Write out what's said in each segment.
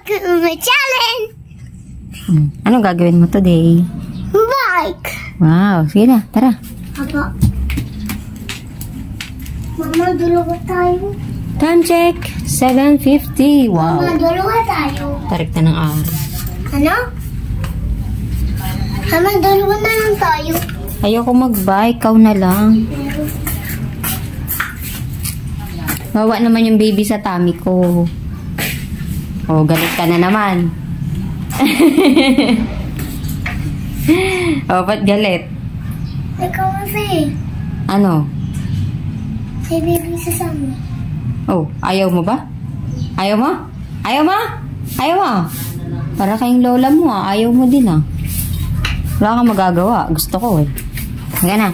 challenge! Anong gagawin mo today? Bike! Wow, sige na, tara. Aba. Mama, dalawa tayo. Time check, 7:50. Wow. Mama, dalawa tayo. Tarik na ng araw. Ano? Mama, dalawa na lang tayo. Ayoko mag-bike, ikaw na lang. Wawa naman yung baby sa tummy ko. Oh, galit ka na naman. Oh, ba't galit? Ikaw kasi. Ano? Si baby sa sami. Oh, ayaw mo ba? Ayaw mo? Ayaw mo? Ayaw mo? Para kayong lola mo ah. Ayaw mo din ah. Wala kang magagawa. Gusto ko eh. Hanga na.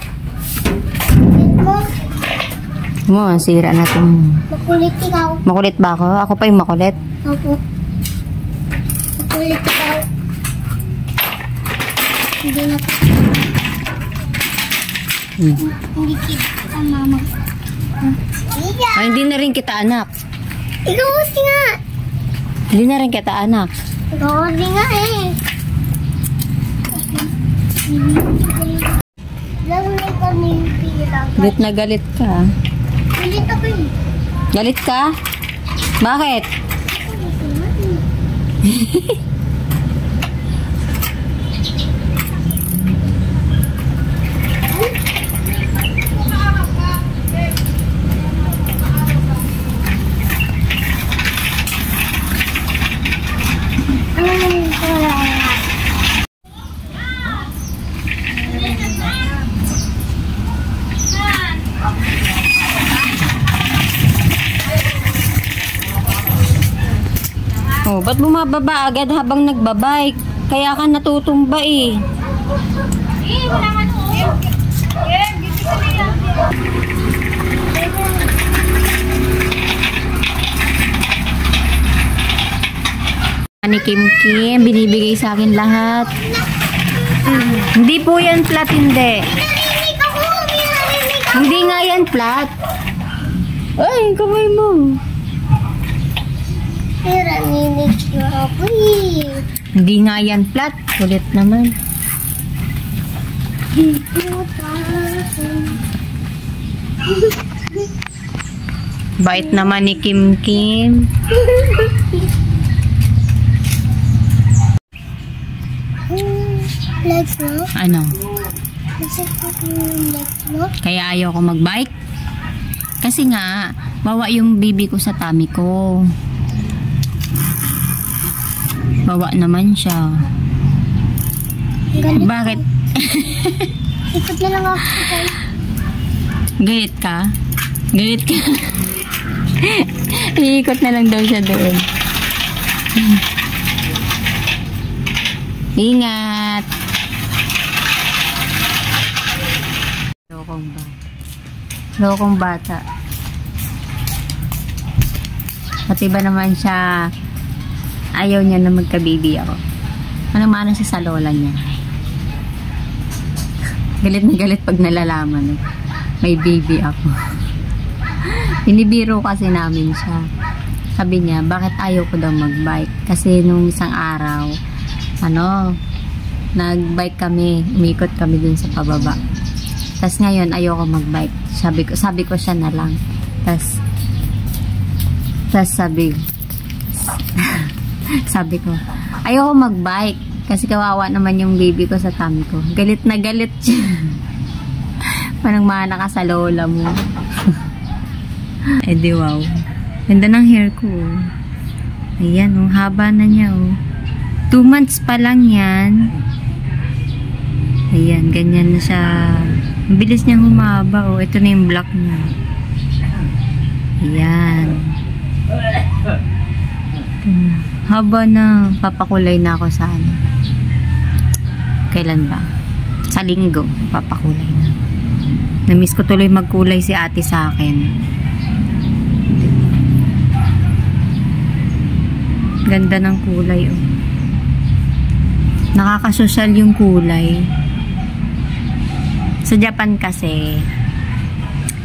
Mo, sira na itong... Makulit ikaw. Makulit ba ako? Ako pa yung makulit. Opo. Makulit ikaw. Hindi na. Hindi kita mama. Ay, hindi na rin kita anak. Ikaw kasi nga. Hindi na rin kita anak. Ikaw kasi nga eh. Lalo na kami yung pira. Galit na galit ka. Galit ako eh. Galit ka? Bakit? Oh, ba't bumababa agad habang nagbabike? Kaya ka natutumba eh. Wala nga no. Ni Kim Kim, binibigay sa akin lahat. Hindi po yan flat, hindi. Narinig ako! Narinig ako! Hindi nga yan flat. Ay, kamay mo. Narinig ako eh. Hindi nga yan flat. Kulit naman. Bait naman ni Kim Kim. Legs mo? Ano? Masakit yung legs mo? Kaya ayaw ko magbike? Kasi nga, bawa yung baby ko sa tummy ko. Bawa naman siya. Galit. Bakit? Ikot na lang ako. Galit ka? Galit ka? Iikot na lang daw siya doon. Ingat! Lokong bata. Lokong bata. Pati ba naman siya ayaw niya na magka-baby ako. Ano siya sa lola niya. Galit na galit pag nalalaman. May baby ako. Binibiro kasi namin siya. Sabi niya, bakit ayaw ko daw mag-bike? Kasi nung isang araw, nag-bike kami. Umikot kami dun sa pababa. Tapos ngayon, ayaw ko mag-bike. Sabi ko siya na lang. Tapos sabi ko, ayaw ko mag-bike. Kasi kawawa naman yung baby ko sa tummy ko. Galit na galit siya. Parang mana ka sa lola mo. Eh di wow. Ganda ng hair ko. Ayan, haba na niya 2 months pa lang yan. Ayan, ganyan na siya. Ang bilis niyang humaba ito na yung black niya. Ayan. Haba na. Papakulay na ako sa kailan ba? Sa linggo, papakulay na. Namiss ko tuloy magkulay si ate sa akin. Ganda ng kulay Nakakasosyal yung kulay. Sa Japan kasi,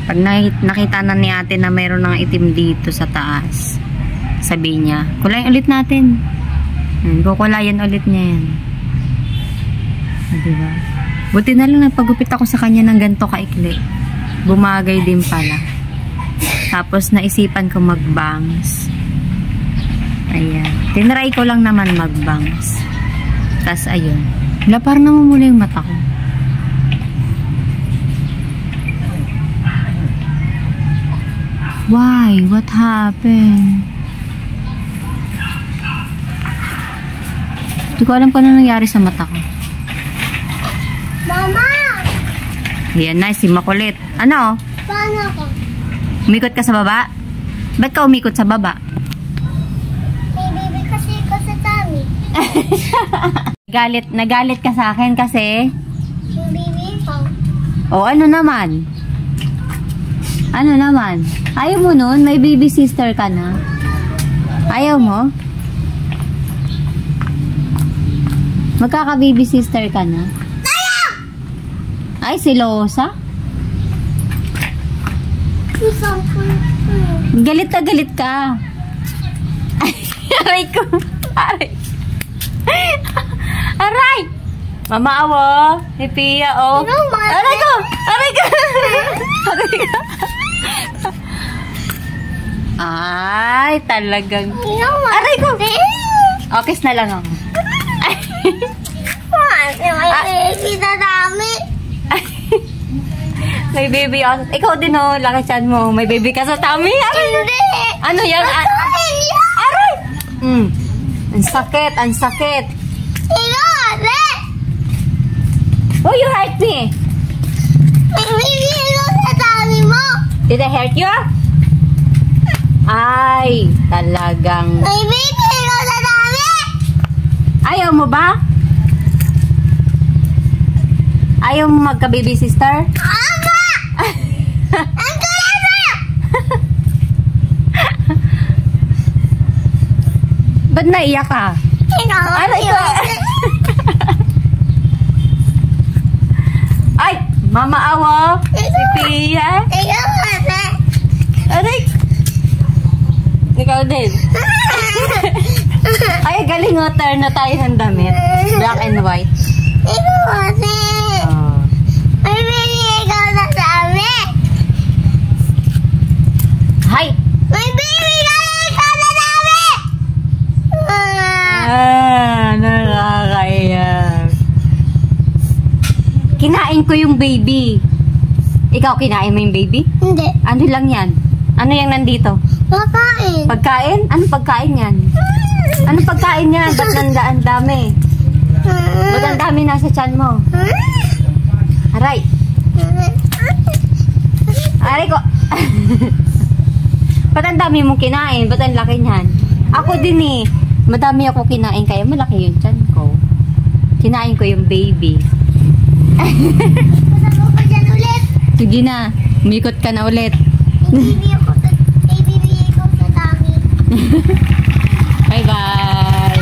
pag nakita na ni ate na mayroon ng itim dito sa taas, sabi niya, kulay ulit natin. Kukulayan ulit niya yan. Diba? Buti na lang napagupit ako sa kanya ng ganito kaikli. Bumagay din pala. Tapos naisipan ko mag-bangs. Ayan. Tinry ko lang naman mag-bangs. Tapos ayun. Wala, parang namumula yung mata ko. Why? What happened? Hindi ko alam kung ano nangyari sa mata ko. Mama! Ayan na, si makulit. Ano? Paano ako? Umikot ka sa baba? Ba't ka umikot sa baba? May baby kasi ko sa tummy. Nagalit ka sa akin kasi? Yung baby ko. O ano naman? Ano naman? Ayaw mo nun? May baby sister ka na? Ayaw mo? Magkaka-baby sister ka na? Ay, silosa? Galit na galit ka. Ay, aray ko. Aray. Aray! Mamaawa. Si Pia, oh. Aray ko! Aray ko! Aray ko! Ay, talagang... Aray ko! Okay, na lang ako. May baby na dami. May baby ako. Ikaw din, oh. Laki chan mo. May baby ka sa tummy. Aray. Hindi. Ano yan? Aray! Ang sakit, ang sakit. Ikaw, Oh, you hurt me. may baby ko sa tummy mo. Did I hurt you? Ay, talagang... May baby ko sa tummy. Ayaw mo ba? Ayaw mo magka-baby sister? Ama! Ang kuya sa'yo! Ba't naiyak ka? Ikaw, Aray ko! Ay! Mama awa! Si Pia! Ikaw, ate. Aray! Ikaw din. Ay, galing o. Turn na tayo ng damit. Black and white. Ikaw, ate. Oh. May baby ikaw sa tummy. Hi! May baby ka ikaw sa tummy. Nakakaiyak. Kinain ko yung baby. Ikaw, kinain mo yung baby? Hindi. Ano lang yan? Ano yung nandito? Makain. Pagkain? Ano pagkain yan? Ano pagkain yan? Ba't ang dami? Ba't ang dami nasa tiyan mo? Aray! Aray ko! Ba't ang dami mong kinain? Ba't ang laki niyan? Ako din eh. Madami ako kinain kaya malaki yung tiyan ko. Kinain ko yung baby. Pasok ko dyan ulit. Sige na. Umikot ka na ulit. May baby ikaw sa tummy. Bye-bye!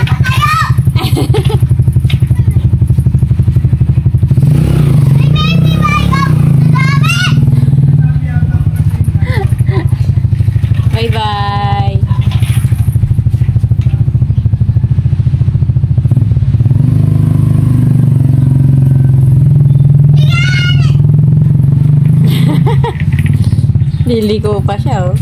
May baby ba ikaw sa tummy? Bye-bye! Liliko pa siya, oh.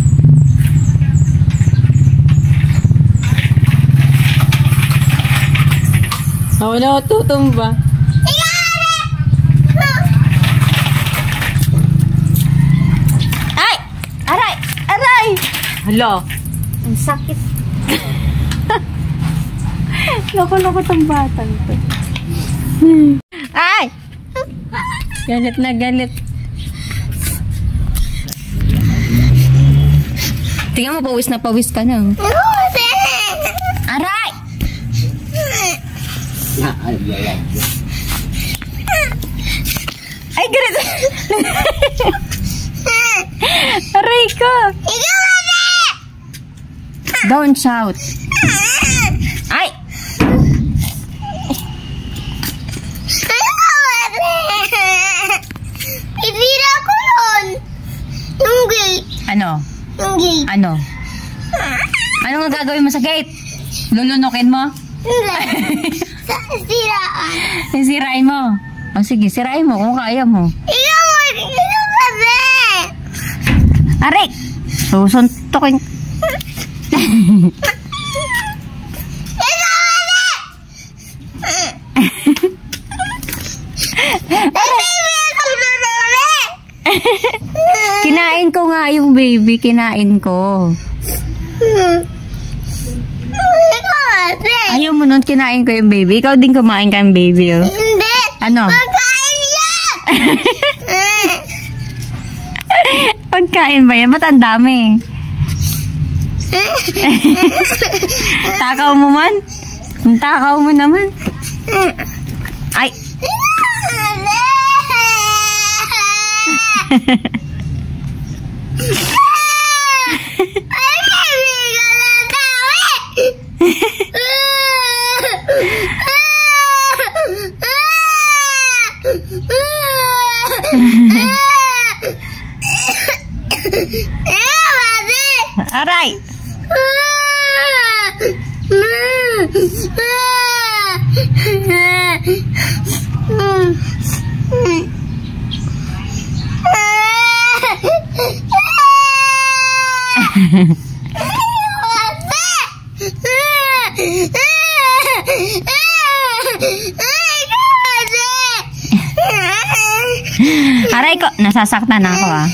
Oh no, tutumba. Ay! Aray! Aray! Hala, ang sakit. Loko-loko tong batang to. Ay! Galit na galit. Tingnan mo, pawis na pawis ka na. Aray! Ay, galit. Aray ko. Don't shout. Ay! Ibira ko yun. Yung gate. Ano? Yung gate. Ano? Ano nga gagawin mo sa gate? Lulunukin mo? Hindi. Siraan. Sirain mo. O sige, sirain mo kung kaya mo. Ikaw kasi. Aray! Susuntokin. Kinain ko nga yung baby. Kinain ko. Ayaw mo nun, kinain ko yung baby. Ikaw din kumain ka yung baby, oh. Hindi. Ano? Pagkain yan. Pagkain ba yan? Ba't ang dami? Takaw mo man? Takaw mo naman. Ay! Aray! Aray ko, nasasaktan ako ah.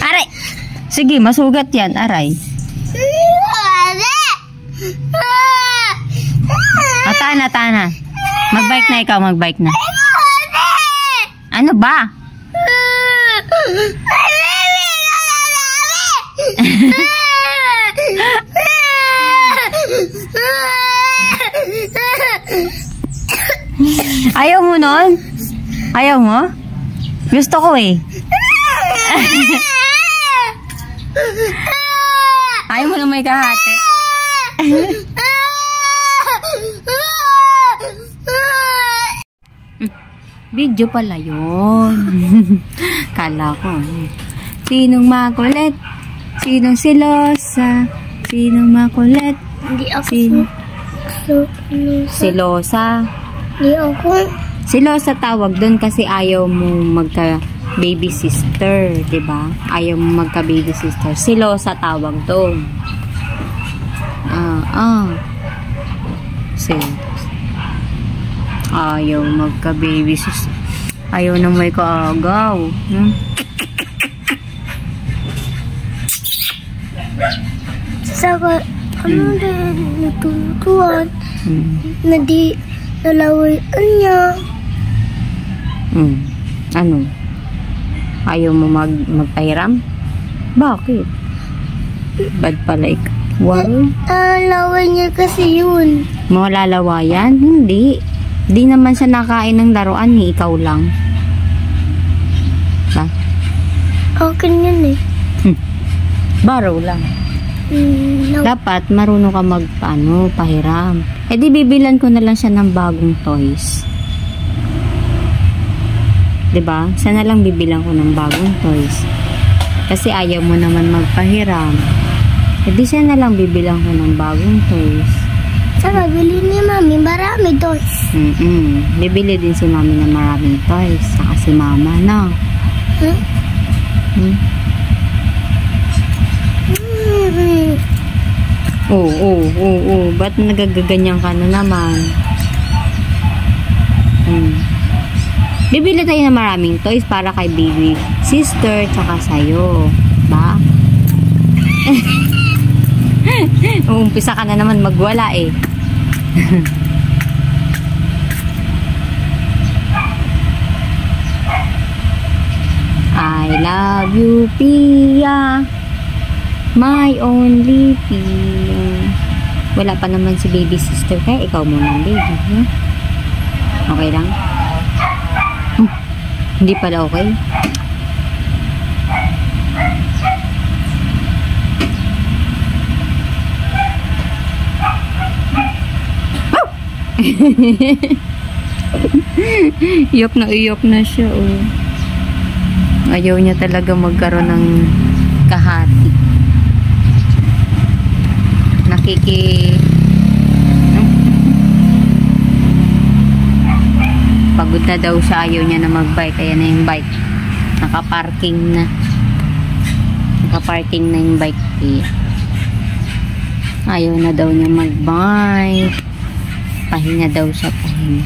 Aray! Sige, masugat yan, aray. Tana. Magbike na ikaw, magbike na. Ano ba? Ayaw mo nun? Ayaw mo? Gusto ko eh. Ayaw mo na may kahati. Video pala yun. Kala ko. Sinong makulit? Sinong silosa? Sinong makulit? Hindi ako. Silosa. Hindi ako. Silosa tawag doon kasi ayaw mo magka baby sister, 'di ba? Ayaw mo magka baby sister. Silosa tawag doon. Ayaw magka baby sister. Ayaw na may kaagaw. Saka, ano din natutuwan na di nalawayan niya. Ano? Ayaw mo magpahiram? Bakit? Bad pala ikaw. Wow. Laway niya kasi yun. Malalawayan? Hindi. Di naman siya nakain ng laruan ni ikaw lang. Ba? Akin yun eh. Borrow lang. No. Dapat marunong ka pahiram. Eh di bibilan ko na lang siya ng bagong toys. 'Di ba? Siya na lang bibilan ko ng bagong toys. Kasi ayaw mo naman magpahiram. Eh di siya na lang bibilang ko ng bagong toys. Saka bili ni Mami marami toys. Bibili din si Mami ng maraming toys. Saka si Mama na. Oo. Ba't nagagaganyan ka na naman? Bibili tayo ng maraming toys para kay baby sister tsaka sa'yo. Ba? Uumpisa ka na naman magwala eh. I love you, Pia. My only Pia. Wala pa naman si baby sister kaya ikaw muna ang baby. Okay lang? Hindi pala okay? Iyok na siya oh. Ayaw niya talaga magkaroon ng kahati. Pagod na daw siya, ayaw niya na magbike. Kaya na yung bike. Nakaparking na. Nakaparking na yung bike. Ayaw na daw niya magbike. Pahinga daw siya, pahinga.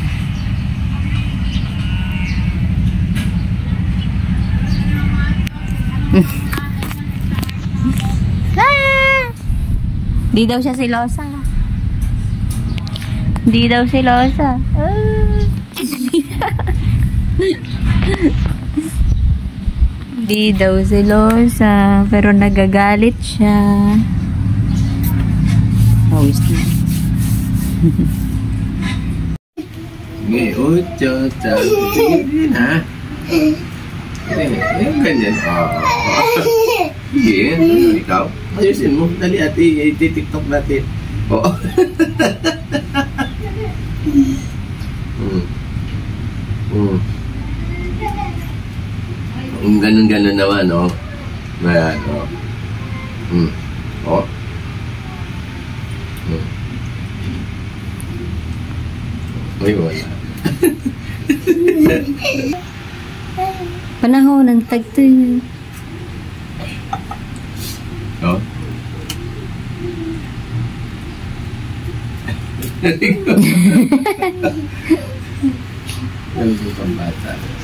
Di daw siya silosa. Di daw silosa. Di daw silosa. Pero nagagalit siya. Pawis na. Ngayon, sige na. Ganyan. Sige, ikaw. Ayusin mo. Dali at i-tiktok natin. Oo. Ganun-ganun naman, no? Ayan, o. O. Uy, wala. Panahon ng tagto yun. Oh. Ano ba pang bata?